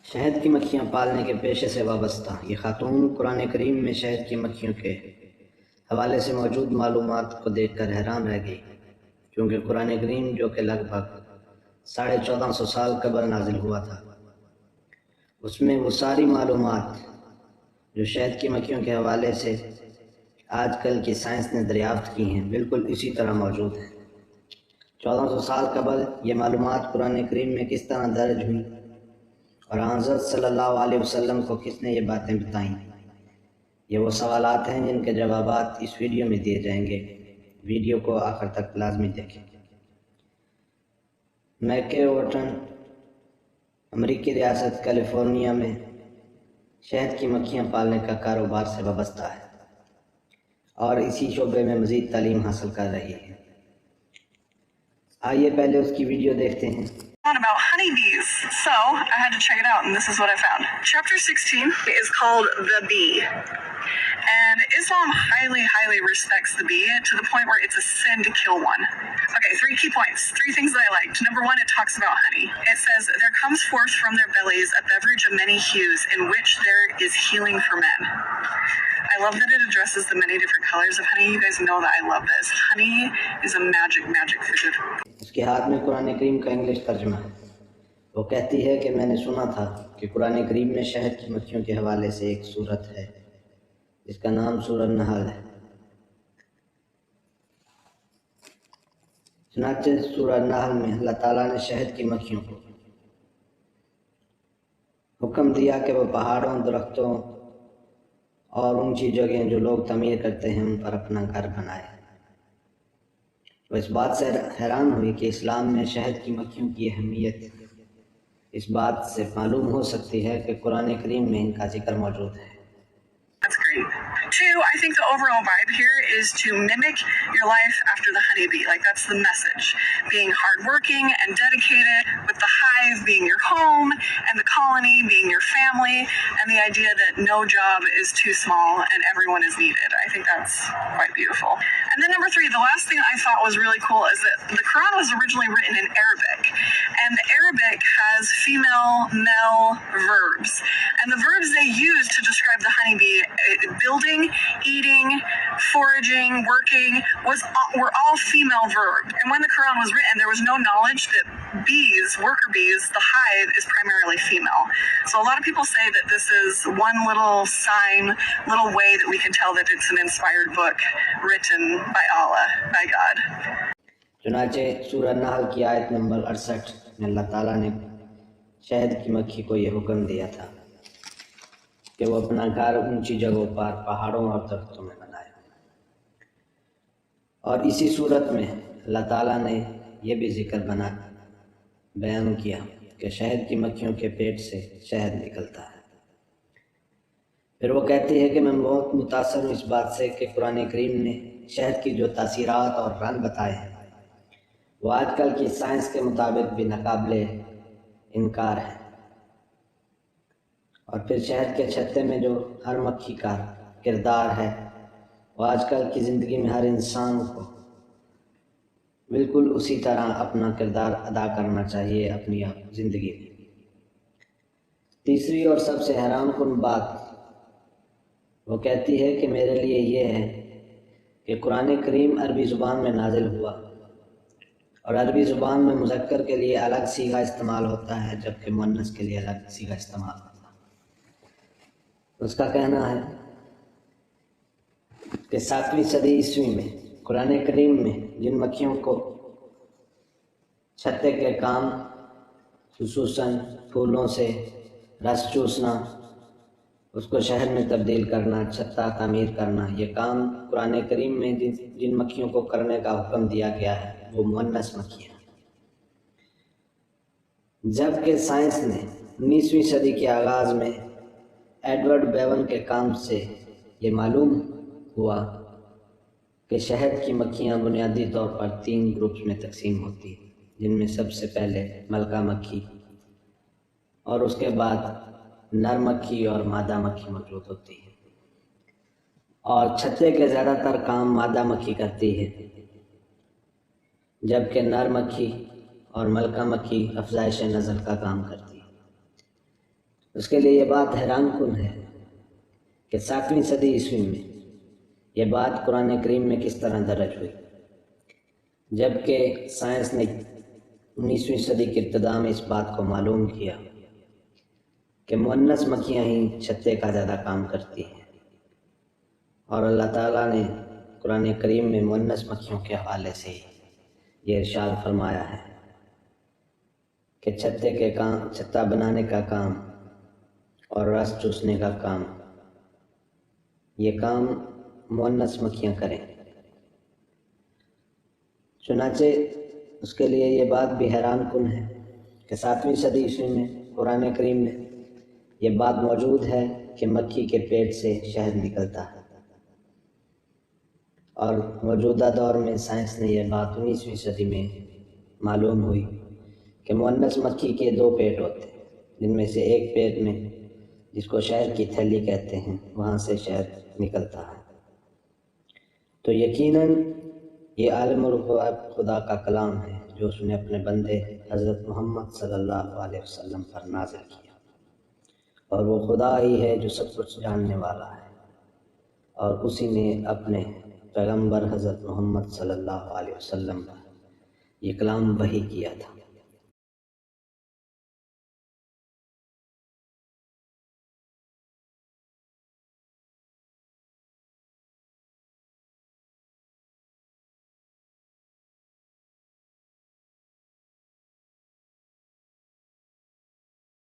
شہد کی مکھیاں پالنے کے پیشے سے وابستہ یہ خاتون قرآن کریم میں شہد کی مکھیوں کے حوالے سے موجود معلومات کو دیکھ کر حیران رہ گئی، کیونکہ قرآن کریم جو کہ لگ بھگ 1450 سال قبل نازل ہوا تھا، اس میں وہ ساری معلومات جو شہد کی مکھیوں کے حوالے سے آج کل کی سائنس نے دریافت کی ہیں بالکل اسی طرح موجود ہیں۔ 1400 سال قبل یہ معلومات قرآن کریم میں کس طرح درج ہوئیں اور حضرت صلی اللہ علیہ وسلم کو کس نے یہ باتیں بتائیں، یہ وہ سوالات ہیں جن کے جوابات اس ویڈیو میں دیے جائیں گے۔ ویڈیو کو آخر تک لازمی دیکھیں۔ میکیوٹن امریکی ریاست کیلیفورنیا میں شہد کی مکھیاں پالنے کا کاروبار سے وابستہ ہے اور اسی شعبے میں مزید تعلیم حاصل کر رہی ہے۔ آئیے پہلے اس کی ویڈیو دیکھتے ہیں۔ About honeybees. So I had to check it out, and this is what I found. Chapter 16 is called The Bee. And Islam highly respects the bee to the point where it's a sin to kill one. Okay, 3 key points. 3 things that I liked. Number 1, it talks about honey. It says, there comes forth from their bellies a beverage of many hues in which there is healing for men. I love that it addresses the many different colors of honey. You guys know that I love this. Honey is a magic food. اس کے ہاتھ میں قرآن کریم کا English ترجمہ ہے۔ وہ کہتی ہے کہ میں نے سنا تھا کہ قرآن کریم میں شہد کی مکھیوں کے حوالے سے ایک سورت ہے جس کا نام سورہ النحل ہے۔ چنانچہ سورہ النحل میں اللہ تعالیٰ نے شہد کی مکھیوں کو حکم دیا کہ وہ پہاڑوں، درختوں اور اونچی جگہیں جو لوگ تعمیر کرتے ہیں ان پر اپنا گھر بنائے۔ وہ اس بات سے حیران ہوئی کہ اسلام میں شہد کی مکھیوں کی اہمیت اس بات سے معلوم ہو سکتی ہے کہ قرآن کریم میں ان کا ذکر موجود ہے۔ That's great. 2, I think the overall vibe here is to mimic your life after the honeybee. Like, that's the message. Being hardworking and dedicated, with the hive being your home and the colony being your family, and the idea that no job is too small and everyone is needed. I think that's quite beautiful. And then number 3, the last thing I thought was really cool is that the Quran was originally written in Arabic. And the Arabic has female, male verbs. And the verbs they use to describe the honeybee, building, eating, foraging, working, were all female verbs. And when the Quran was written, there was no knowledge that bees, worker bees, the hive, is primarily female. So a lot of people say that this is one little sign, little way that we can tell that it's an inspired book written by Allah, by God. چنانچہ سورہ النحل کی آیت number 68 میں اللہ تعالیٰ نے شہد کی مکھی کو یہ حکم دیا تھا کہ وہ اپنا گھر اونچی جگہوں پر، پہاڑوں اور درختوں میں بنائے۔ اور اسی صورت میں اللہ تعالیٰ نے یہ بھی ذکر بیان کیا کہ شہد کی مکھیوں کے پیٹ سے شہد نکلتا ہے۔ پھر وہ کہتی ہے کہ میں بہت متاثر ہوں اس بات سے کہ قرآن کریم نے شہد کی جو تاثیرات اور رنگ بتائے ہیں وہ آج کل کی سائنس کے مطابق بھی ناقابل انکار ہے۔ اور پھر شہد کے چھتے میں جو ہر مکھی کا کردار ہے وہ آج کل کی زندگی میں ہر انسان کو بالکل اسی طرح اپنا کردار ادا کرنا چاہیے اپنی زندگی میں۔ تیسری اور سب سے حیران کن بات وہ کہتی ہے کہ میرے لیے یہ ہے کہ قرآن کریم عربی زبان میں نازل ہوا اور عربی زبان میں مذکر کے لیے الگ صیغہ استعمال ہوتا ہے جبکہ مؤنث کے لیے الگ صیغہ استعمال ہوتا ہے۔ اس کا کہنا ہے کہ 7ویں صدی عیسوی میں قرآن کریم میں جن مکھیوں کو چھتے کے کام، خصوصاً پھولوں سے رس چوسنا، اس کو شہد میں تبدیل کرنا، چھتا تعمیر کرنا، یہ کام قرآن کریم میں جن مکھیوں کو کرنے کا حکم دیا گیا ہے وہ مؤنث مکھیاں ہیں۔ جبکہ سائنس نے 19ویں صدی کے آغاز میں ایڈورڈ بیون کے کام سے یہ معلوم ہوا کہ شہد کی مکھیاں بنیادی طور پر 3 گروپس میں تقسیم ہوتی ہیں، جن میں سب سے پہلے ملکہ مکھی اور اس کے بعد نر مکھی اور مادہ مکھی موجود ہوتی ہے، اور چھتے کے زیادہ تر کام مادہ مکھی کرتی ہے، جبکہ نر مکھی اور ملکہ مکھی افزائش نسل کا کام کرتی ہے۔ اس کے لیے یہ بات حیران کن ہے کہ 7ویں صدی عیسوی میں یہ بات قرآن کریم میں کس طرح درج ہوئی، جبکہ سائنس نے 19ویں صدی کی ابتدا میں اس بات کو معلوم کیا کہ مؤنث مکھیاں ہی چھتے کا زیادہ کام کرتی ہیں، اور اللہ تعالیٰ نے قرآن کریم میں مؤنث مکھیوں کے حوالے سے یہ ارشاد فرمایا ہے کہ چھتا بنانے کا کام اور رس چوسنے کا کام، یہ کام مؤنث مکھیاں کریں۔ چنانچہ اس کے لیے یہ بات بھی حیران کن ہے کہ 7ویں صدی عیسوی میں قرآن کریم میں یہ بات موجود ہے کہ مکھی کے پیٹ سے شہد نکلتا ہے، اور موجودہ دور میں سائنس نے یہ بات 19ویں صدی میں معلوم ہوئی کہ مؤنث مکھی کے 2 پیٹ ہوتے ہیں، جن میں سے ایک پیٹ میں، جس کو شہد کی تھیلی کہتے ہیں، وہاں سے شہد نکلتا ہے۔ تو یقیناً یہ عالم الغیب خدا کا کلام ہے جو اس نے اپنے بندے حضرت محمد صلی اللہ علیہ وسلم پر نازل کیا، اور وہ خدا ہی ہے جو سب کچھ جاننے والا ہے، اور اسی نے اپنے پیغمبر حضرت محمد صلی اللہ علیہ وسلم پر یہ کلام وحی کیا تھا۔